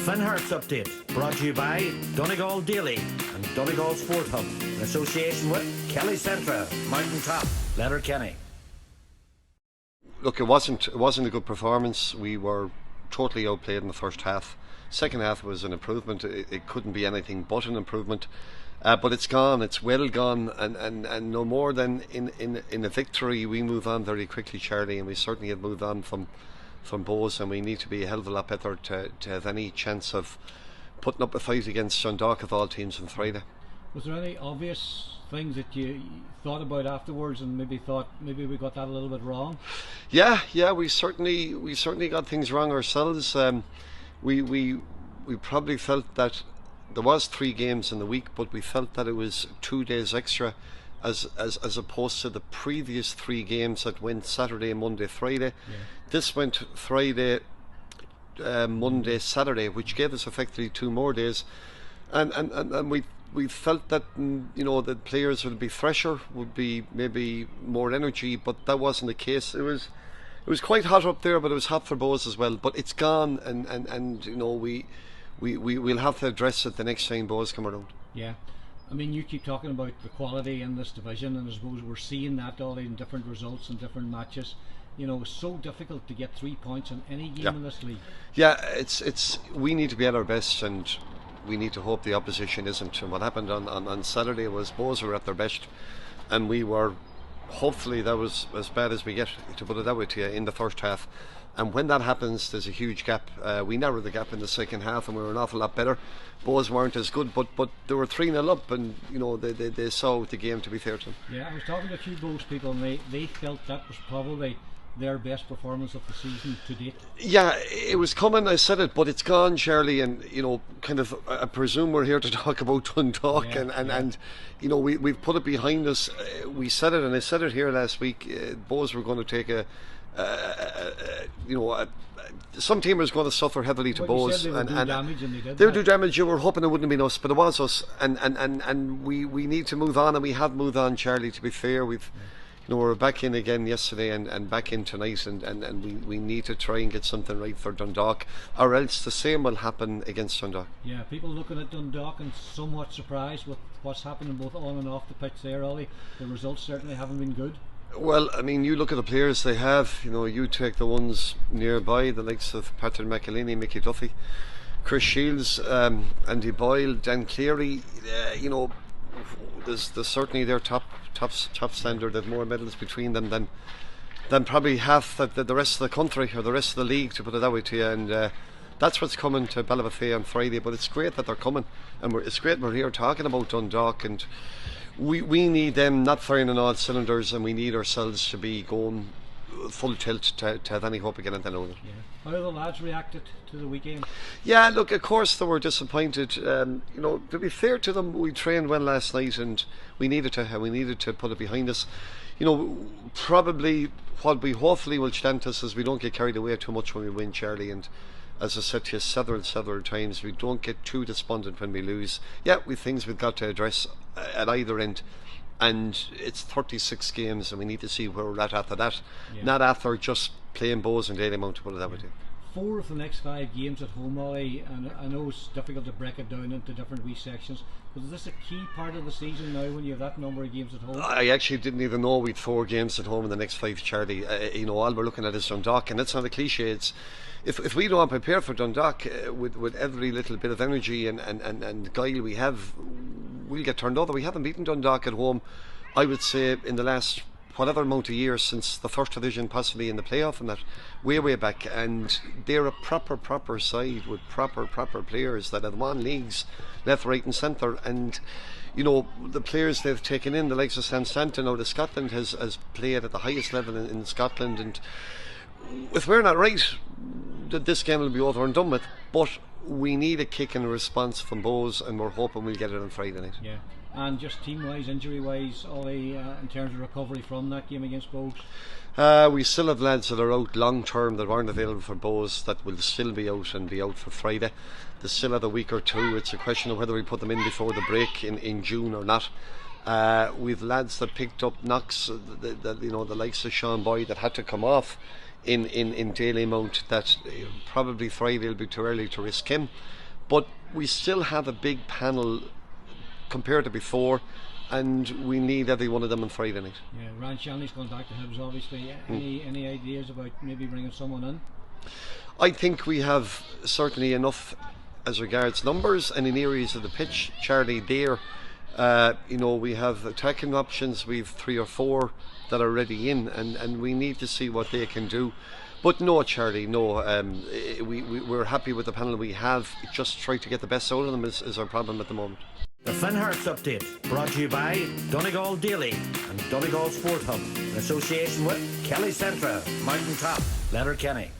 Harps update brought to you by Donegal Daily and Donegal Sport Hub in association with Kelly Centra, Mountain Top, Letterkenny. Look, it wasn't a good performance. We were totally outplayed in the first half. Second half was an improvement. It couldn't be anything but an improvement. But it's gone. It's well gone, and no more than in a victory, we move on very quickly, Charlie, and we certainly have moved on from Bohs, and we need to be a hell of a lot better to have any chance of putting up a fight against Dundalk of all teams on Friday. Was there any obvious things that you thought about afterwards and maybe thought maybe we got that a little bit wrong? Yeah, we certainly got things wrong ourselves. We probably felt that there was 3 games in the week, but we felt that it was 2 days extra as opposed to the previous 3 games that went Saturday, Monday, Friday. Yeah. This went Friday, Monday, Saturday, which gave us effectively 2 more days, and we felt that the players would be fresher, would be maybe more energy, but that wasn't the case. It was quite hot up there, but it was hot for Bohs as well. But it's gone, and we'll have to address it the next time Bohs come around. Yeah. I mean, you keep talking about the quality in this division, and I suppose we're seeing that all in different results and different matches. It's so difficult to get 3 points in any game in this league. Yeah, it's we need to be at our best, and we need to hope the opposition isn't. And what happened on Saturday was Bohs were at their best, and we were. Hopefully that was as bad as we get, to put it that way to you, in the first half. And when that happens, there's a huge gap. We narrowed the gap in the second half, and we were an awful lot better. Bohs weren't as good, but they were 3-0 up, and they saw the game, to be fair to them. Yeah, I was talking to a few Bohs people, and they felt that was probably their best performance of the season to date. Yeah, it was coming, I said it, but it's gone, Charlie, and kind of, I presume we're here to talk about Dundalk, and we've put it behind us. We said it, and I said it here last week. Bohs were going to take some team was going to suffer heavily to Bohs, they would do damage, and they would do damage. You were hoping it wouldn't have been us, but it was us, and we need to move on, and we have moved on, Charlie. To be fair, we've. We're back in again yesterday and back in tonight, and we need to try and get something right for Dundalk, or else the same will happen against Dundalk. Yeah, people looking at Dundalk and somewhat surprised with what's happening both on and off the pitch there, Ollie. The results certainly haven't been good. Well, I mean, you look at the players they have, you take the ones nearby, the likes of Patrick McElhinney, Mickey Duffy, Chris Shields, Andy Boyle, Dan Cleary, there's certainly their top standard. They have more medals between them than probably half the rest of the country or the rest of the league, to put it that way to you, and that's what's coming to Ballybofey on Friday. But it's great that they're coming, and it's great we're here talking about Dundalk, and we need them not firing on all cylinders, and we need ourselves to be going full tilt to have any hope of getting anything out of it. Yeah. How the lads reacted to the weekend? Yeah, look, of course they were disappointed. To be fair to them, we trained well last night, and we needed to put it behind us. Probably what we hopefully will stand us is we don't get carried away too much when we win, Charlie, and as I said to you several times, we don't get too despondent when we lose. Yeah, we've things we've got to address at either end, and it's 36 games, and we need to see where we're at after that. Not after just playing Bohs and Dalymount, to put it that way. 4 of the next 5 games at home, Ollie, and I know it's difficult to break it down into different wee sections, but is this a key part of the season now when you have that number of games at home? I actually didn't even know we'd 4 games at home in the next 5, Charlie. All we're looking at is Dundalk, and that's not a cliche. It's if we don't prepare for Dundalk with every little bit of energy and guile we have, we'll get turned over. We haven't beaten Dundalk at home, I would say, in the last whatever amount of years since the first division, possibly in the playoff, and that way back. And they're a proper side with proper players that have won leagues left, right and centre, and the players they've taken in, the likes of Sam Stanton out of Scotland, has played at the highest level in Scotland, and if we're not right, this game will be over and done with. But we need a kick in response from Bohs, and we're hoping we'll get it on Friday night. Yeah. And just team-wise, injury-wise, Ollie, in terms of recovery from that game against Bohs? We still have lads that are out long-term that weren't available for Bohs that will still be out for Friday. They still have a week or 2. It's a question of whether we put them in before the break in June or not. We've lads that picked up knocks, the likes of Sean Boyd that had to come off in Daly Mount that probably Friday will be too early to risk him. But we still have a big panel compared to before, and we need every one of them on Friday night. Yeah, Ryan Shanley's gone back to Hibs, obviously. Any ideas about maybe bringing someone in? I think we have certainly enough as regards numbers and in areas of the pitch, Charlie, there. We have attacking options. We have 3 or 4 that are already in, and we need to see what they can do. But no, Charlie, no. We're happy with the panel we have. Just try to get the best out of them is our problem at the moment. The Finn Harps update brought to you by Donegal Daily and Donegal Sport Hub in association with Kelly Centra, Mountain Top, Letterkenny.